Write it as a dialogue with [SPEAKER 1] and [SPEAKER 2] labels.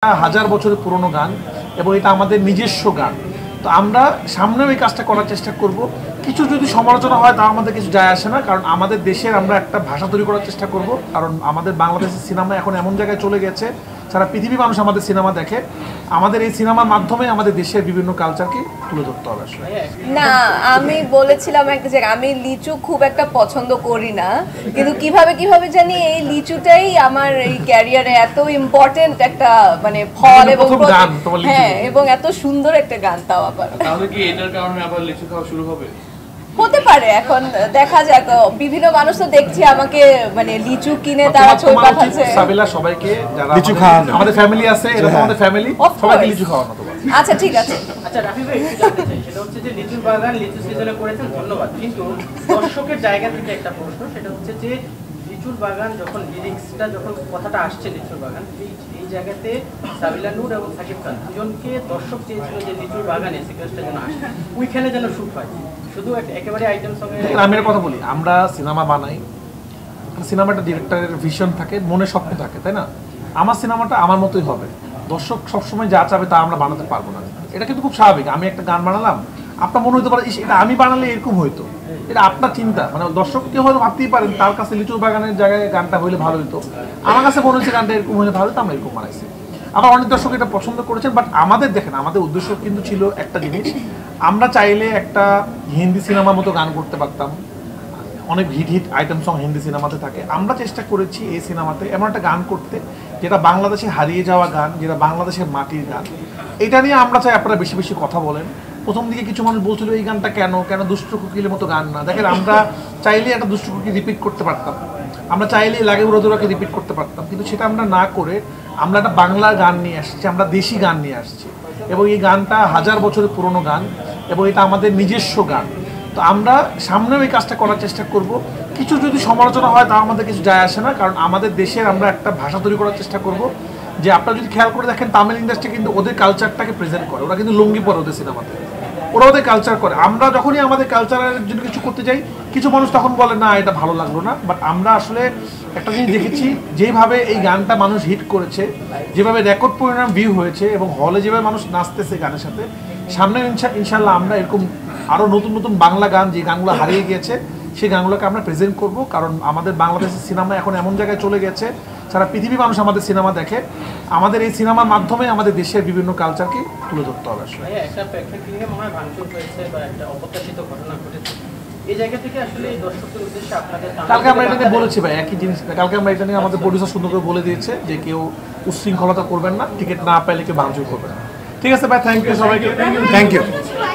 [SPEAKER 1] হাজার বছরের পুরনো গান এবং এটা আমাদের নিজস্ব গান। তো আমরা সামনেও এই কাজটা করার চেষ্টা করব। কিছু যদি সমালোচনা হয় তা আমাদের কিছু যায় আসে না, কারণ আমাদের দেশের আমরা একটা ভাষা তৈরি করার চেষ্টা করব। কারণ আমাদের বাংলাদেশের সিনেমা এখন এমন জায়গায় চলে গেছে, সারা পৃথিবীর মানুষ আমাদের সিনেমা দেখে। আমাদের এই সিনেমার মাধ্যমে আমাদের দেশের বিভিন্ন কালচারকে তুলে ধরতে হবে। আসলে
[SPEAKER 2] না, আমি বলেছিলাম একটা জায়গায় আমি লিচু খুব একটা পছন্দ করি না, কিন্তু কিভাবে জানি এই লিচুটাই আমার এই ক্যারিয়ারে এত ইম্পর্টেন্ট একটা মানে ফল এবং হ্যাঁ, এবং এত সুন্দর একটা গান তাও আবার।
[SPEAKER 3] তাহলে কি এটার কারণে আবার লিচু খাওয়া শুরু হবে?
[SPEAKER 2] হতে পারে, এখন দেখা যাক। বিভিন্ন মানুষ তো দেখছি আমাকে মানে লিচু কিনে তারা ছবি পাঠাচ্ছে।
[SPEAKER 1] সাবিলা সবাইকে যারা লিচু খাওয়ানো আমাদের ফ্যামিলি আছে, এরকম আমাদের ফ্যামিলি সবাইকে লিচু খাওয়ানো তো।
[SPEAKER 2] আচ্ছা ঠিক আছে।
[SPEAKER 4] আচ্ছা রাফি ভাই, একটু জানতে চাই, সেটা হচ্ছে যে লিচুর বাগান লিচু সিজনে করেছেন, ধন্যবাদ। কিন্তু দর্শকের জায়গা থেকে একটা প্রশ্ন, সেটা হচ্ছে যে লিচুর বাগান যখন লিরিক্সটা যখন কথাটা আসছে লিচুর বাগান, এই জায়গাতে সাবিলা নূর এবং সাকিব খান দুজনকে দর্শক চেয়েছিল যে লিচুর বাগানে সিকোয়েন্সটা যেন আসে, ওইখানে যেন শুট হয়, শুধু একেবারে আইটেম সঙ্গে।
[SPEAKER 1] আমি একটা কথা বলি, আমরা সিনেমা বানাই, সিনেমাটা ডিরেক্টরের ভিশন থাকে, মনে স্বপ্ন থাকে, তাই না? আমার সিনেমাটা আমার মতোই হবে, দর্শক সবসময় যা চাবে তা আমরা বানাতে পারবো না। এটা কিন্তু খুব স্বাভাবিক। আমি একটা গান বানালাম, আপনার মনে হতে পারে এটা আমি বানালে এরকম হইতো, এটা আপনার চিন্তা, মানে দর্শককে হয়তো ভাবতেই পারেন তার কাছে লিচুর বাগানের জায়গায় গানটা হইলে ভালো হতো, আমার কাছে মনে হচ্ছে গানটা এরকম হলে ভালো হতো, আমরা এরকম বানাইছি। আবার অনেক দর্শক এটা পছন্দ করেছেন, বাট আমাদের দেখেন আমাদের উদ্দেশ্য কিন্তু ছিল একটা জিনিস, আমরা চাইলে একটা হিন্দি সিনেমার মতো গান করতে পারতাম, অনেক হিট আইটেম সং হিন্দি সিনেমাতে থাকে। আমরা চেষ্টা করেছি এই সিনেমাতে এমন একটা গান করতে যেটা বাংলাদেশে হারিয়ে যাওয়া গান, যেটা বাংলাদেশের মাটির গান। এটা নিয়ে আমরা চাই আপনারা বেশি বেশি কথা বলেন। প্রথম দিকে কিছু মানুষ বলছিল এই গানটা কেন দুষ্টু কোকিলের মতো গান না। দেখেন, আমরা চাইলে একটা দুষ্টু কোকিল রিপিট করতে পারতাম, আমরা চাইলে লাগে উড়াদুরাকে রিপিট করতে পারতাম, কিন্তু সেটা আমরা না করে আমরা একটা বাংলার গান নিয়ে আসছি, আমরা দেশি গান নিয়ে আসছি। এবং এই গানটা হাজার বছরের পুরনো গান এবং এটা আমাদের নিজস্ব গান। তো আমরা সামনেও এই কাজটা করার চেষ্টা করব। কিছু যদি সমালোচনা হয় তা আমাদের কিছু যায় আসে না, কারণ আমাদের দেশের আমরা একটা ভাষা তৈরি করার চেষ্টা করব। যে আপনারা যদি খেয়াল করে দেখেন, তামিল ইন্ডাস্ট্রি কিন্তু ওদের কালচারটাকে প্রেজেন্ট করে, ওরা কিন্তু লুঙ্গি পরে ওদের সিনেমাতে, ওরা ওদের কালচার করে। আমরা যখনই আমাদের কালচারের জন্য কিছু করতে যাই, কিছু মানুষ তখন বলে না এটা ভালো লাগলো না। বাট আমরা আসলে একটা জিনিস দেখেছি, যেভাবে এই গানটা মানুষ হিট করেছে, যেভাবে রেকর্ড পরিমাণ ভিউ হয়েছে এবং হলে যেভাবে মানুষ নাচতেছে গানের সাথে, সামনে ইনশাল্লাহ আমরা এরকম আরও নতুন নতুন বাংলা গান, যে গানগুলো হারিয়ে গিয়েছে সেই গানগুলোকে আমরা প্রেজেন্ট করব। কারণ আমাদের বাংলাদেশের সিনেমা এখন এমন জায়গায় চলে গেছে, সারা পৃথিবীর মানুষ আমাদের সিনেমা দেখে। আমাদের এই সিনেমার মাধ্যমে আমাদের দেশের বিভিন্ন কালচারকে তুলে ধরতে হবে। আসলে
[SPEAKER 4] একটা প্রেক্ষাগৃহে মনে হয় ভাঙচুর হয়েছে বা একটা অপ্রত্যাশিত ঘটনা ঘটেছে, এই জায়গা থেকে আসলে দর্শকদের উদ্দেশ্যে আপনাদের
[SPEAKER 1] কালকে আমরা এটা নিয়ে বলেছি ভাই, একই জিনিস কালকে আমরা এটা নিয়ে আমাদের প্রডিউসার সুন্দর করে বলে দিয়েছে যে কেউ উচ্ছৃঙ্খলতা করবেন না, টিকিট না পাইলে কেউ ভাঙচুর করবেন না। ঠিক আছে ভাই, থ্যাংক ইউ সবাইকে, থ্যাংক ইউ।